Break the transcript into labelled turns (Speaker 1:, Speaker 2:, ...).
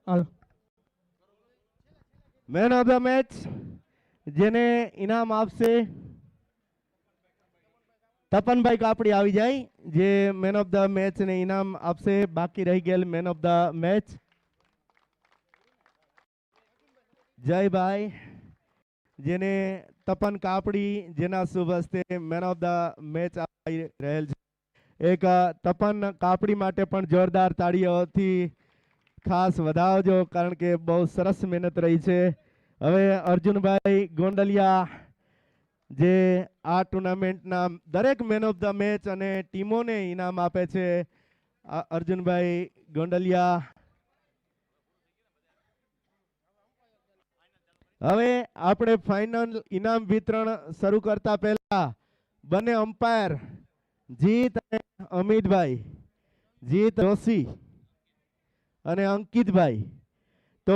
Speaker 1: Hello.
Speaker 2: Man of the match જેને ઇનામ આપશે તપનભાઈ કાપડી આવી જાય, જે મેન ઓફ ધ મેચ ને ઇનામ આપશે. બાકી રહી ગયેલ man of the match Jaybhai, જેને તપન કાપડી જેના શુભ હસ્તે મેન ઓફ ધ મેચ આપી રહેલ છે. એક તપન કાપડી માટે પણ જોરદાર તાળીઓથી ખાસ વધાવજો, કારણ કે બહુ સરસ મહેનત રહી છે. હવે અર્જુનભાઈ ગોંડલિયા, જે આ ટુર્નામેન્ટના દરેક મેન ઓફ ધ મેચ અને ટીમોને ઇનામ આપે છે. અર્જુનભાઈ ગોંડલિયા. હવે આપણે ફાઇનલ ઇનામ વિતરણ શરૂ કરતા પહેલા બંને અમ્પાયર જીત અને અમિતભાઈ, જીત જોશી અને અંકિતભાઈ, તો